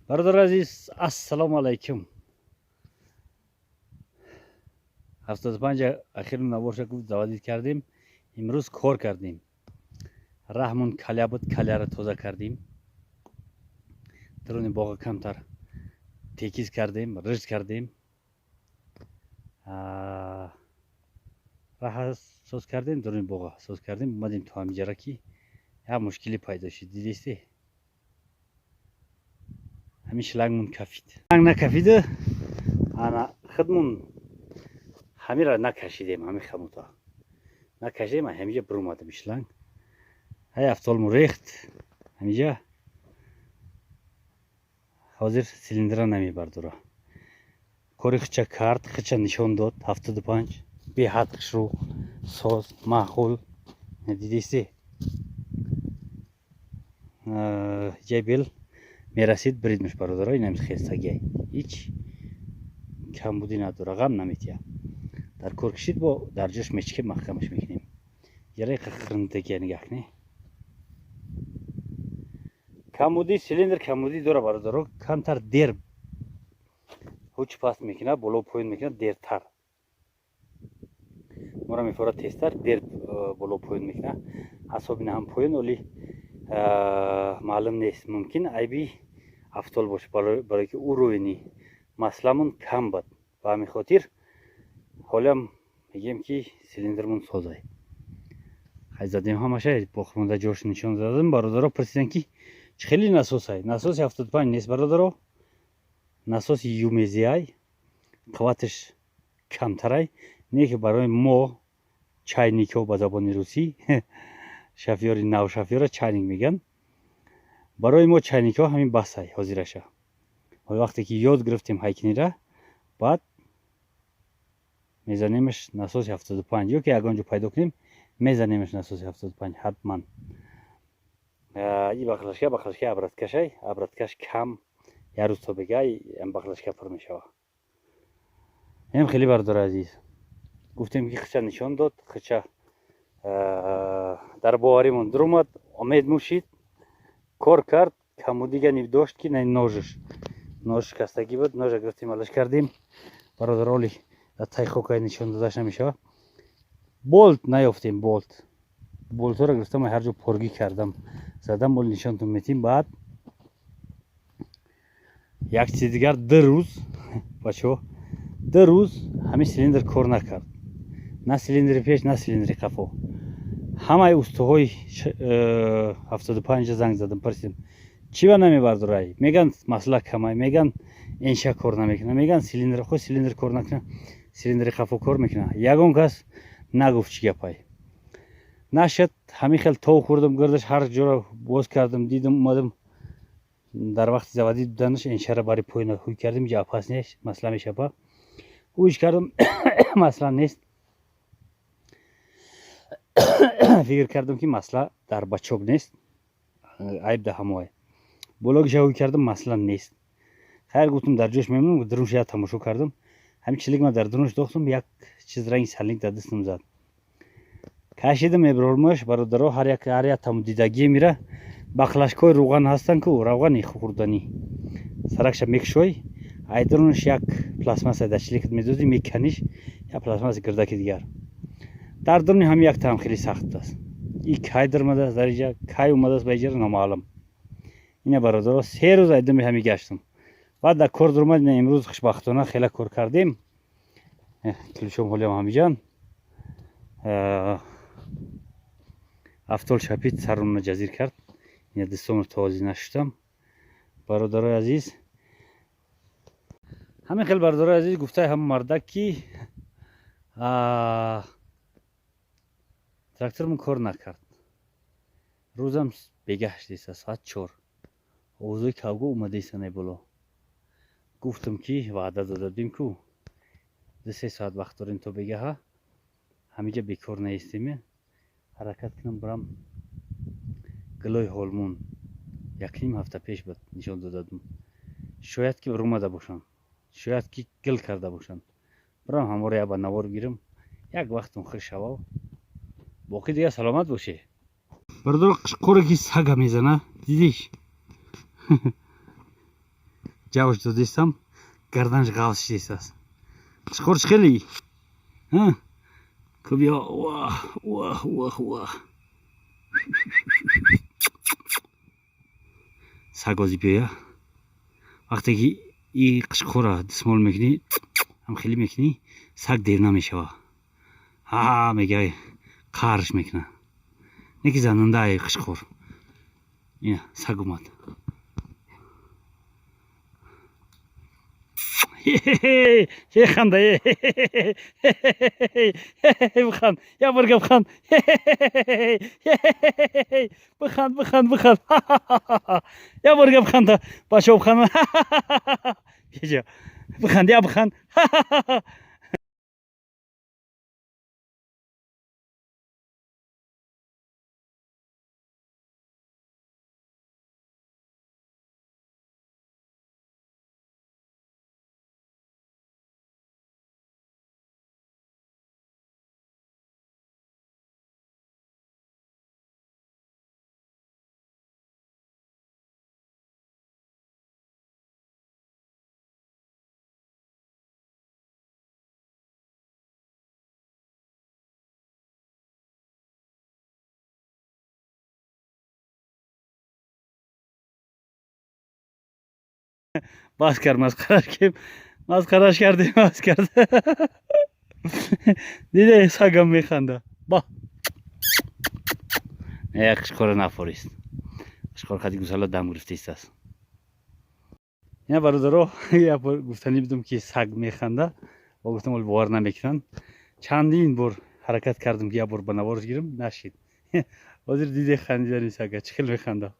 برادر عزیز السلام علیکم. 75 اخیر نوارش گفت زوادید کردیم. امروز کار کردیم. رحمون کلیا بود، کلیا را تازه کردیم. درون باغ کمتر تکیز کردیم، رشد کردیم. راه سوز کردیم، درون باغ سوز کردیم. اومدیم تو همینجا کی یا مشکلی پیدا شد. دیدیستی؟ همین شلنگمون کفید. شلنگ نکفیده. انا خودمون همین را نکشیدیم، همین خموتا نکشیدیم. همینجا برو اومدم شلنگ. های افتالمون ریخت همینجا. حاضر سیلیندر نمیبرداره. کاری خچه کرد، خچه نشان داد. 75 بی حد رو ساز معقول. دیدیستی؟ جبل میرسید بریدمش برادرها. این همیز خیستگی هیچ کم بودی نداره، غم نمیتیه. در کار کشید با درجاش میچکه محکمش میکنیم. یه خرندگی نگاه نه. کمودی سیلیندر کمودی داره برادرها. کمتر دیر هوچ پاس میکنه، بالا پایین میکنه دیرتر. مرا میفوره تستر دیر بالا پایین میکنه. حسابی نه هم پایین ولی معلوم نیست. ممکن ایبی افتال باشه برای که او روینی مسئلهمون کم بود. و همین خاطر حالا میگیم که سیلیندرمون سازه. خیلی زدیم همشه بخمونده جوش نشان دادم. برادرها پرسیدن که خیلی نسوس های. نسوس 75 نیست برادرها. نسوس یومیزی های. قوتش کمتر های. نه که برای ما چاینیکو با زبان روسی شافیاری نو شافیارا چاینیک میگن. برای ما چاینیکو همین بس های حاضرشه. وقتی که یاد گرفتیم هایکنی را بعد میزنیمش نسوس 75 یا که اگه پیدا کنیم میزنیمش نسوس 75 حتما. این بخلشکه ابراتکش کم یه روز تا بگه این بخلشکه پر میشه. این خیلی برادر عزیز گفتیم که خچه نشان داد. خچه در باوریمون در اومد. امید موشید کار کرد. کمو دیگه نیو داشت که نه نوش کستگی بود. نوش گرفتیم علش کردیم. برادر اولی تای خوکای نشان دادش نمیشه. بولت نیافتیم. بولت رو گرفتم هر جا پرگی کردم زدم ولی نشانتون میتیم. بعد یک چیز دیگر 2 روز بچه 2 روز همین سیلیندر کار نکرد. نه سیلیندر پیش نه سیلیندر قفا. همه استوهای 75 زنگ زدم پرسیدم چی و نمیبردارای. میگن مسئله کمه. میگن اینشا کار نمیکنه. میگن سیلیندر خود سیلیندر کار نکنه. سیلیندر قفا کار میکنه. یگون کس نگفت چی گپای. نشد. همین خیلی تو خوردم گردش هر جا باز کردم دیدم اومدم در وقت زوادی دانش اینشا را برای پایین خوی کردیم. جا پاس نیست مسئله میشه با اویش کردم مسئله نیست. فکر کردم که مسئله در بچوب نیست. عیب ده هموی بلوگ جوی کردم مسئله نیست. خیر گفتم در جوش میمونم. درونش یا تماشا کردم. همین چلیک من در درونش داختم. یک چیز رنگ سالنگ در دستم زد. کشیدم ابرارمش برادرها هر یک تام دیدگی میره. بخلشکای روغن هستن که روغنی خوردنی سرکش میکشوی. ای درونش یک پلاستماس دچلیک میدوزی میکنیش یا پلاستماس گردکی دیگر. در درون هم یک تام خیلی سخت است. این کای درمده است در اینجا کای اومده است بیجر نامعلوم. اینه برادرها 3 روز ایدم همی گشتم. بعد در کار درمد. امروز خوشبختانه خیلی کار کردیم. کلشم حالیم همیجان افتال شپید سرون جزیر کرد. این دستم رو تازی نشدم برادرای عزیز. همین خیلی برادرای عزیز گفته هم مردک کی تراکتورم کار نکرد. روزم بگشت است ساعت 4 اوضاع کاغو اومده است بالا. گفتم که وعده دادیم که 2-3 ساعت وقت دارین تو بگه ها همینجا بیکار نیستیم. حرکت کنم برم گلوی هولمون. 1.5 هفته پیش بود نشان دادم. شاید که اومده باشن. شاید که گل کرده باشن. برام همواره یا با نوار گیرم. یک وقت خوش شوا باقی دیگه سلامت باشه. برادر قشقوره که سگ میزنه دیدیش. جوش دادیستم گردنش قوس شیست قشقورش خیلی ها کبیا واه واه واه واه سگازی بیا وقتی که این قشقور را دسمال میکنی هم خیلی میکنی سگ دیونا میشه ها میگه قارش میکنه نکی زننده ای قشقور این سگ اومد چه خنده بخند یا برگه بخند بخند بخند بخند یا برگه بخند باشو بخند بخند یا بخند باز کرد مسخرهش کردیم باز کرد دیده سگم میخنده با یک قشقور نفوریست قشقور خیلی گوسالا دم گرفته است یا برادرها یا گفتنی بدم که سگ میخنده و گفتم ولی باور نمیکنن چندین بار حرکت کردم که یا بار بنوارش گیرم نشید حاضر دیده خندیدن سگ چه خیلی میخنده